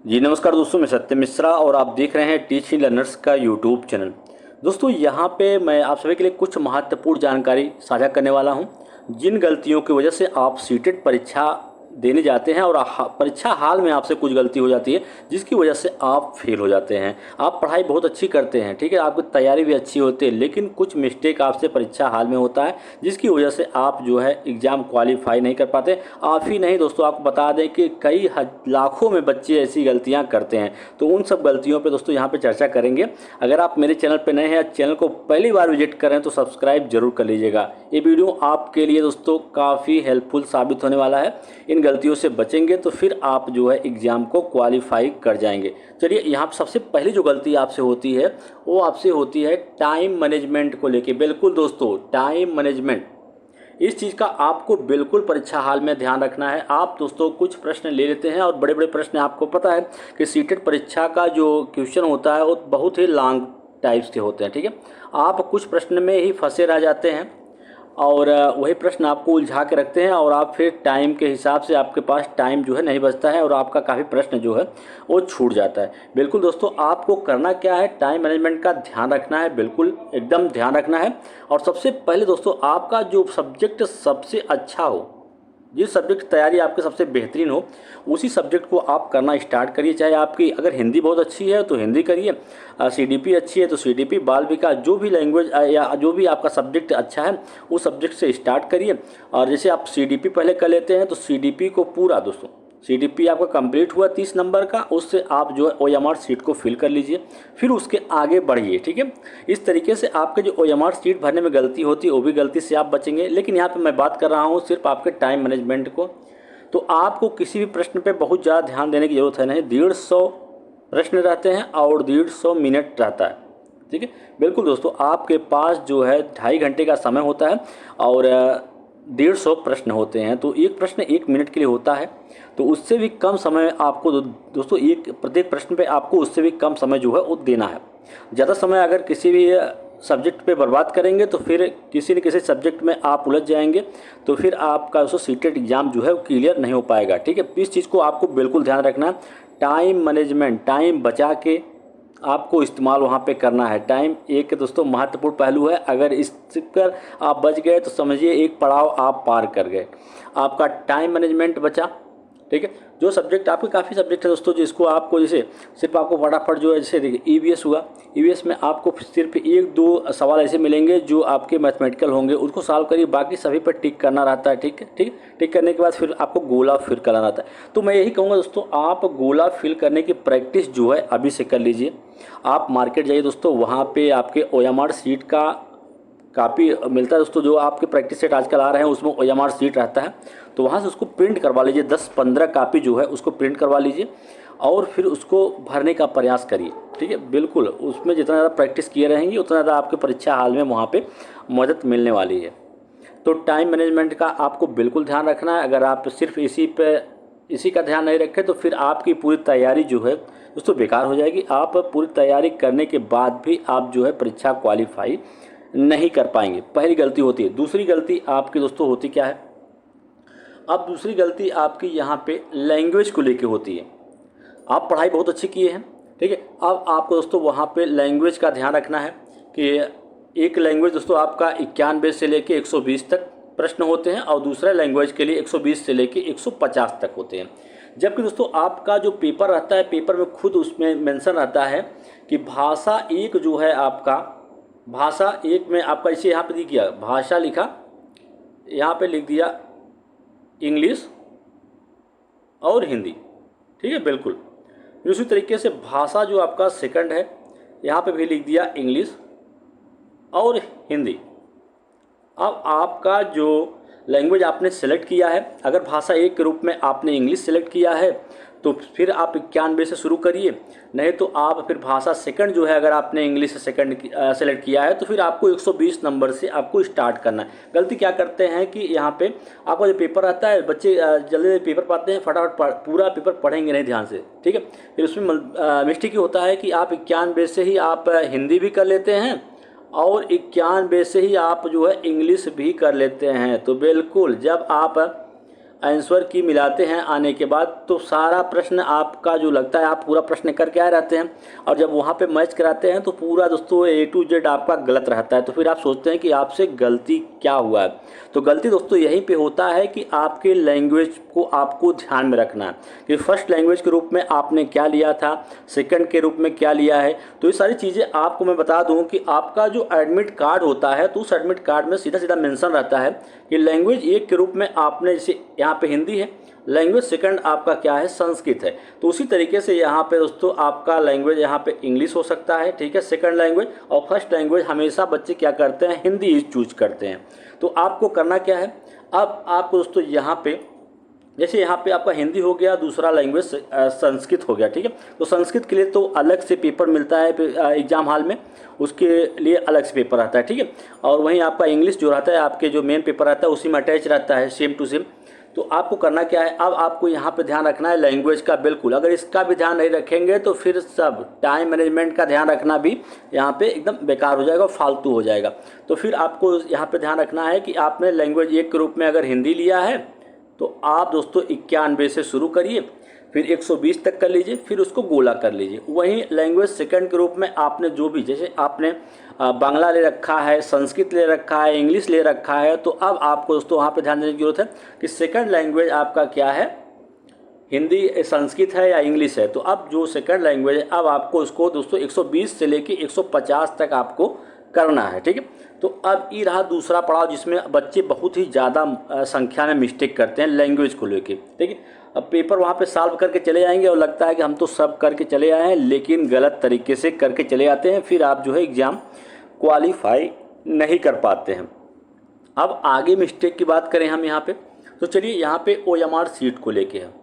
जी नमस्कार दोस्तों, मैं सत्य मिश्रा और आप देख रहे हैं टीचिंग लर्नर्स का यूट्यूब चैनल। दोस्तों यहाँ पे मैं आप सभी के लिए कुछ महत्वपूर्ण जानकारी साझा करने वाला हूँ, जिन गलतियों की वजह से आप सीटेट परीक्षा देने जाते हैं और परीक्षा हाल में आपसे कुछ गलती हो जाती है जिसकी वजह से आप फेल हो जाते हैं। आप पढ़ाई बहुत अच्छी करते हैं, ठीक है, आपकी तैयारी भी अच्छी होती है, लेकिन कुछ मिस्टेक आपसे परीक्षा हाल में होता है जिसकी वजह से आप जो है एग्ज़ाम क्वालिफाई नहीं कर पाते। आप ही नहीं दोस्तों, आपको बता दें कि कई लाखों में बच्चे ऐसी गलतियां करते हैं। तो उन सब गलतियों पे दोस्तों यहाँ पे चर्चा करेंगे। अगर आप मेरे चैनल पे नए हैं, चैनल को पहली बार विजिट करें तो सब्सक्राइब जरूर कर लीजिएगा। ये वीडियो आपके लिए दोस्तों काफ़ी हेल्पफुल साबित होने वाला है। इन गलतियों से बचेंगे तो फिर आप जो है एग्ज़ाम को क्वालिफाई कर जाएंगे। चलिए, यहाँ पर सबसे पहली जो गलती आपसे होती है वो आपसे होती है टाइम मैनेजमेंट को लेके। बिल्कुल दोस्तों, टाइम मैनेजमेंट, इस चीज़ का आपको बिल्कुल परीक्षा हाल में ध्यान रखना है। आप दोस्तों कुछ प्रश्न ले लेते हैं और बड़े बड़े प्रश्न, आपको पता है कि सीटेट परीक्षा का जो क्वेश्चन होता है वो बहुत ही लॉन्ग टाइप्स के होते हैं, ठीक है। आप कुछ प्रश्न में ही फंसे रह जाते हैं और वही प्रश्न आपको उलझा के रखते हैं और आप फिर टाइम के हिसाब से आपके पास टाइम जो है नहीं बचता है और आपका काफ़ी प्रश्न जो है वो छूट जाता है। बिल्कुल दोस्तों, आपको करना क्या है, टाइम मैनेजमेंट का ध्यान रखना है, बिल्कुल एकदम ध्यान रखना है। और सबसे पहले दोस्तों, आपका जो सब्जेक्ट सबसे अच्छा हो, जिस सब्जेक्ट की तैयारी आपके सबसे बेहतरीन हो, उसी सब्जेक्ट को आप करना स्टार्ट करिए। चाहे आपकी अगर हिंदी बहुत अच्छी है तो हिंदी करिए, सीडीपी अच्छी है तो सीडीपी, बाल विकास, जो भी लैंग्वेज या जो भी आपका सब्जेक्ट अच्छा है उस सब्जेक्ट से स्टार्ट करिए। और जैसे आप सीडीपी पहले कर लेते हैं तो सीडीपी को पूरा दोस्तों, सीडीपी आपका कंप्लीट हुआ 30 नंबर का, उससे आप जो है ओएमआर सीट को फिल कर लीजिए, फिर उसके आगे बढ़िए, ठीक है। इस तरीके से आपके जो ओएमआर सीट भरने में गलती होती है वो भी गलती से आप बचेंगे। लेकिन यहाँ पे मैं बात कर रहा हूँ सिर्फ आपके टाइम मैनेजमेंट को। तो आपको किसी भी प्रश्न पे बहुत ज़्यादा ध्यान देने की ज़रूरत है नहीं। 150 प्रश्न रहते हैं और 150 मिनट रहता है, ठीक है। बिल्कुल दोस्तों, आपके पास जो है 2.5 घंटे का समय होता है और 150 प्रश्न होते हैं, तो एक प्रश्न 1 मिनट के लिए होता है। तो उससे भी कम समय आपको दोस्तों, एक प्रत्येक प्रश्न पे आपको उससे भी कम समय जो है वो देना है। ज़्यादा समय अगर किसी भी सब्जेक्ट पे बर्बाद करेंगे तो फिर किसी न किसी सब्जेक्ट में आप उलझ जाएंगे, तो फिर आपका दोस्तों सीटेट एग्ज़ाम जो है वो क्लियर नहीं हो पाएगा, ठीक है। इस चीज़ को आपको बिल्कुल ध्यान रखना है। टाइम मैनेजमेंट, टाइम बचा के आपको इस्तेमाल वहाँ पे करना है। टाइम एक दोस्तों महत्वपूर्ण पहलू है, अगर इस पर आप बच गए तो समझिए एक पड़ाव आप पार कर गए। आपका टाइम मैनेजमेंट बचा, ठीक है। जो सब्जेक्ट आपके, काफ़ी सब्जेक्ट है दोस्तों जिसको आपको, जैसे सिर्फ आपको फटाफट जो है, जैसे देखिए ईवीएस हुआ, ईवीएस में आपको सिर्फ 1-2 सवाल ऐसे मिलेंगे जो आपके मैथमेटिकल होंगे, उसको सॉल्व करिए, बाकी सभी पर टिक करना रहता है, ठीक है, ठीक। टिक करने के बाद फिर आपको गोला फिल करना रहता है। तो मैं यही कहूँगा दोस्तों, आप गोला फिल करने की प्रैक्टिस जो है अभी से कर लीजिए। आप मार्केट जाइए दोस्तों, वहाँ पे आपके ओएमआर सीट का कापी मिलता है दोस्तों। जो आपके प्रैक्टिस सेट आजकल आ रहे हैं उसमें ओएमआर सीट रहता है, तो वहाँ से उसको प्रिंट करवा लीजिए। 10-15 कापी जो है उसको प्रिंट करवा लीजिए और फिर उसको भरने का प्रयास करिए, ठीक है। बिल्कुल, उसमें जितना ज़्यादा प्रैक्टिस किए रहेंगे उतना ज़्यादा आपके परीक्षा हाल में वहाँ पे मदद मिलने वाली है। तो टाइम मैनेजमेंट का आपको बिल्कुल ध्यान रखना है। अगर आप सिर्फ इसी का ध्यान नहीं रखें तो फिर आपकी पूरी तैयारी जो है दोस्तों बेकार हो जाएगी। आप पूरी तैयारी करने के बाद भी आप जो है परीक्षा क्वालिफाई नहीं कर पाएंगे। पहली गलती होती है। दूसरी गलती आपकी दोस्तों होती क्या है, अब दूसरी गलती आपकी यहाँ पे लैंग्वेज को लेके होती है। आप पढ़ाई बहुत अच्छी किए हैं, ठीक है, अब आपको दोस्तों वहाँ पे लैंग्वेज का ध्यान रखना है कि एक लैंग्वेज दोस्तों आपका 91 से लेके 120 तक प्रश्न होते हैं और दूसरा लैंग्वेज के लिए 120 से लेके 150 तक होते हैं। जबकि दोस्तों आपका जो पेपर रहता है, पेपर में खुद उसमें मेंशन रहता है कि भाषा एक जो है आपका, भाषा एक में आपका, इसे यहाँ पे लिख दिया भाषा, लिखा यहाँ पे लिख दिया इंग्लिश और हिंदी, ठीक है, बिल्कुल। फिर उसी तरीके से भाषा जो आपका सेकंड है, यहाँ पे भी लिख दिया इंग्लिश और हिंदी। अब आपका जो लैंग्वेज आपने सेलेक्ट किया है, अगर भाषा एक के रूप में आपने इंग्लिश सेलेक्ट किया है तो फिर आप 91 से शुरू करिए, नहीं तो आप फिर भाषा सेकंड जो है, अगर आपने इंग्लिश सेकंड सेलेक्ट किया है तो फिर आपको 120 नंबर से आपको स्टार्ट करना है। गलती क्या करते हैं कि यहाँ पे आपका जो पेपर रहता है, बच्चे जल्दी पेपर पाते हैं, फटाफट पूरा पेपर पढ़ेंगे नहीं ध्यान से, ठीक है। फिर उसमें मिस्टेक ये होता है कि आप 91 से ही आप हिंदी भी कर लेते हैं और 91 से ही आप जो है इंग्लिश भी कर लेते हैं। तो बिल्कुल, जब आप आंसर की मिलाते हैं आने के बाद, तो सारा प्रश्न आपका जो लगता है आप पूरा प्रश्न करके आए रहते हैं, और जब वहाँ पे मैच कराते हैं तो पूरा दोस्तों A to Z आपका गलत रहता है। तो फिर आप सोचते हैं कि आपसे गलती क्या हुआ है। तो गलती दोस्तों यहीं पे होता है कि आपके लैंग्वेज को आपको ध्यान में रखना है कि फर्स्ट लैंग्वेज के रूप में आपने क्या लिया था, सेकंड के रूप में क्या लिया है। तो ये सारी चीज़ें आपको मैं बता दूं कि आपका जो एडमिट कार्ड होता है तो उस एडमिट कार्ड में सीधा सीधा मेंशन रहता है कि लैंग्वेज 1 के रूप में आपने, जैसे यहाँ पे हिंदी है, लैंग्वेज सेकंड आपका क्या है, संस्कृत है। तो उसी तरीके से यहाँ पे दोस्तों आपका लैंग्वेज यहाँ पे इंग्लिश हो सकता है, ठीक है, सेकंड लैंग्वेज। और फर्स्ट लैंग्वेज हमेशा बच्चे क्या करते हैं, हिंदी ही चूज करते हैं। तो आपको करना क्या है, अब आपको दोस्तों यहाँ पे, जैसे यहाँ पे आपका हिंदी हो गया, दूसरा लैंग्वेज संस्कृत हो गया, ठीक है। तो संस्कृत के लिए तो अलग से पेपर मिलता है एग्जाम हॉल में, उसके लिए अलग से पेपर आता है, ठीक है। और वहीं आपका इंग्लिश जो रहता है, आपके जो मेन पेपर रहता है उसी में अटैच रहता है, सेम टू सेम। तो आपको करना क्या है, अब आपको यहाँ पे ध्यान रखना है लैंग्वेज का, बिल्कुल। अगर इसका भी ध्यान नहीं रखेंगे तो फिर सब टाइम मैनेजमेंट का ध्यान रखना भी यहाँ पे एकदम बेकार हो जाएगा, फालतू हो जाएगा। तो फिर आपको यहाँ पे ध्यान रखना है कि आपने लैंग्वेज 1 के रूप में अगर हिंदी लिया है तो आप दोस्तों 91 से शुरू करिए, फिर 120 तक कर लीजिए, फिर उसको गोला कर लीजिए। वहीं लैंग्वेज सेकंड के रूप में आपने जो भी, जैसे आपने बांग्ला ले रखा है, संस्कृत ले रखा है, इंग्लिश ले रखा है, तो अब आपको दोस्तों वहाँ पे ध्यान देने की जरूरत है कि सेकंड लैंग्वेज आपका क्या है, हिंदी, संस्कृत है या इंग्लिश है। तो अब जो सेकंड लैंग्वेज है, अब आपको उसको दोस्तों 120 से लेके 150 तक आपको करना है, ठीक है। तो अब ये रहा दूसरा पड़ाव जिसमें बच्चे बहुत ही ज़्यादा संख्या में मिस्टेक करते हैं लैंग्वेज को लेके, ठीक है। अब पेपर वहाँ पे सॉल्व करके चले जाएंगे और लगता है कि हम तो सब करके चले आए हैं, लेकिन गलत तरीके से करके चले आते हैं, फिर आप जो है एग्ज़ाम क्वालिफाई नहीं कर पाते हैं। अब आगे मिस्टेक की बात करें हम यहाँ पे, तो चलिए यहाँ पे OMR सीट को लेके है।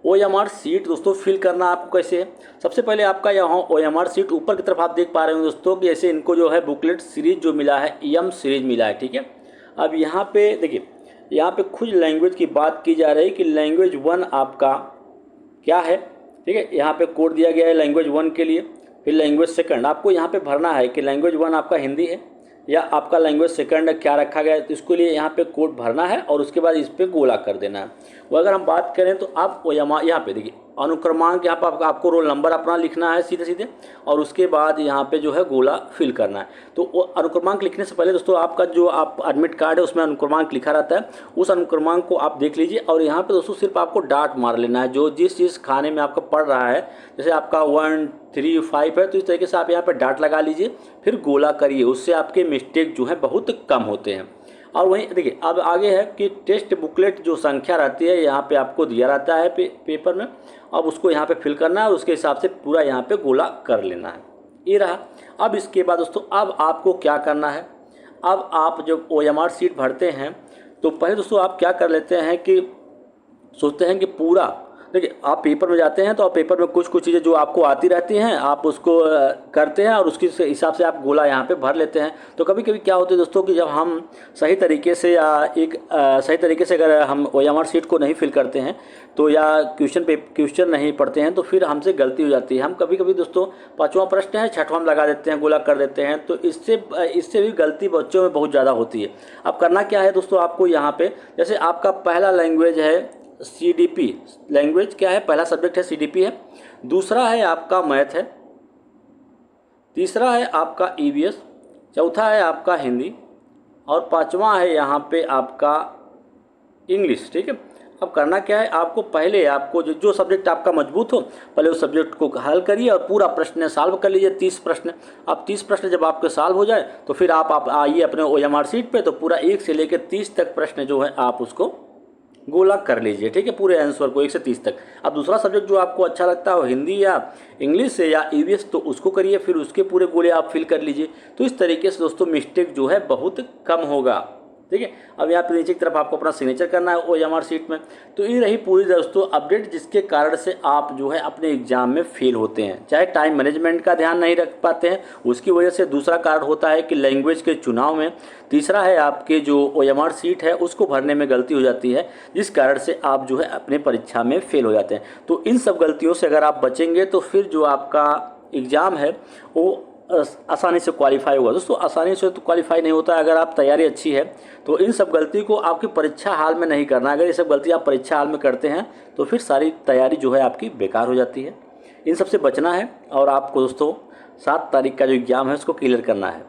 OMR सीट दोस्तों फिल करना आपको कैसे है, सबसे पहले आपका यहाँ OMR सीट ऊपर की तरफ आप देख पा रहे हो दोस्तों कि ऐसे इनको जो है बुकलेट सीरीज जो मिला है, EM सीरीज मिला है, ठीक है। अब यहाँ पे देखिए, यहाँ पे कुछ लैंग्वेज की बात की जा रही है कि लैंग्वेज 1 आपका क्या है, ठीक है। यहाँ पे कोड दिया गया है लैंग्वेज 1 के लिए। फिर लैंग्वेज सेकंड आपको यहाँ पे भरना है कि लैंग्वेज 1 आपका हिंदी है या आपका लैंग्वेज सेकंड क्या रखा गया है, तो इसके लिए यहाँ पे कोड भरना है और उसके बाद इस पर गोला कर देना है। वो अगर हम बात करें तो आप यहाँ पे देखिए अनुक्रमांक, यहाँ पर आपको रोल नंबर अपना लिखना है सीधे सीधे, और उसके बाद यहाँ पे जो है गोला फिल करना है। तो अनुक्रमांक लिखने से पहले दोस्तों आपका जो आप एडमिट कार्ड है उसमें अनुक्रमांक लिखा रहता है, उस अनुक्रमांक को आप देख लीजिए। और यहाँ पे दोस्तों सिर्फ आपको डाट मार लेना है, जो जिस चीज़ खाने में आपका पड़ रहा है, जैसे आपका 1, 3, 5 है तो इस तरीके से आप यहाँ पर डाट लगा लीजिए, फिर गोला करिए, उससे आपके मिस्टेक जो है बहुत कम होते हैं। और वहीं देखिए अब आगे है कि टेस्ट बुकलेट जो संख्या रहती है यहाँ पे आपको दिया रहता है पेपर में, अब उसको यहाँ पे फिल करना है, उसके हिसाब से पूरा यहाँ पे गोला कर लेना है। ये रहा। अब इसके बाद दोस्तों अब आपको क्या करना है, अब आप जब OMR सीट भरते हैं तो पहले दोस्तों आप क्या कर लेते हैं कि सोचते हैं कि पूरा, देखिए आप पेपर में जाते हैं तो आप पेपर में कुछ कुछ चीज़ें जो आपको आती रहती हैं आप उसको करते हैं और उसके हिसाब से आप गोला यहाँ पे भर लेते हैं। तो कभी कभी क्या होता है दोस्तों कि जब हम सही तरीके से या सही तरीके से अगर हम OMR सीट को नहीं फिल करते हैं तो या क्वेश्चन नहीं पढ़ते हैं तो फिर हमसे गलती हो जाती है। हम कभी कभी दोस्तों 5वां प्रश्न है 6वां में लगा देते हैं, गोला कर देते हैं, तो इससे भी गलती बच्चों में बहुत ज़्यादा होती है। अब करना क्या है दोस्तों, आपको यहाँ पे जैसे आपका पहला लैंग्वेज है CDP, लैंग्वेज क्या है, पहला सब्जेक्ट है CDP है, दूसरा है आपका मैथ है, तीसरा है आपका EVS, चौथा है आपका हिंदी और 5वां है यहाँ पे आपका इंग्लिश, ठीक है। अब करना क्या है, आपको पहले आपको जो सब्जेक्ट आपका मजबूत हो पहले उस सब्जेक्ट को हल करिए और पूरा प्रश्न सॉल्व कर लीजिए, 30 प्रश्न। अब 30 प्रश्न जब आपके सॉल्व हो जाए तो फिर आप आइए अपने OMR सीट पे, तो पूरा 1 से लेकर 30 तक प्रश्न जो है आप उसको गोला कर लीजिए, ठीक है, पूरे आंसर को 1 से 30 तक। अब दूसरा सब्जेक्ट जो आपको अच्छा लगता हो हिंदी या इंग्लिश से या EVS तो उसको करिए, फिर उसके पूरे गोले आप फिल कर लीजिए। तो इस तरीके से दोस्तों मिस्टेक जो है बहुत कम होगा, ठीक है। अब यहाँ पे नीचे की तरफ आपको अपना सिग्नेचर करना है OMR सीट में। तो ये रही पूरी दोस्तों अपडेट जिसके कारण से आप जो है अपने एग्जाम में फेल होते हैं, चाहे टाइम मैनेजमेंट का ध्यान नहीं रख पाते हैं उसकी वजह से, दूसरा कारण होता है कि लैंग्वेज के चुनाव में, तीसरा है आपके जो OMR सीट है उसको भरने में गलती हो जाती है जिस कारण से आप जो है अपने परीक्षा में फेल हो जाते हैं। तो इन सब गलतियों से अगर आप बचेंगे तो फिर जो आपका एग्ज़ाम है वो आसानी से क्वालिफाई होगा। दोस्तों आसानी से तो क्वालिफाई नहीं होता। अगर आप तैयारी अच्छी है तो इन सब गलती को आपकी परीक्षा हाल में नहीं करना। अगर ये सब गलती आप परीक्षा हाल में करते हैं तो फिर सारी तैयारी जो है आपकी बेकार हो जाती है। इन सब से बचना है और आपको दोस्तों 7 तारीख का जो एग्ज़ाम है उसको क्लियर करना है।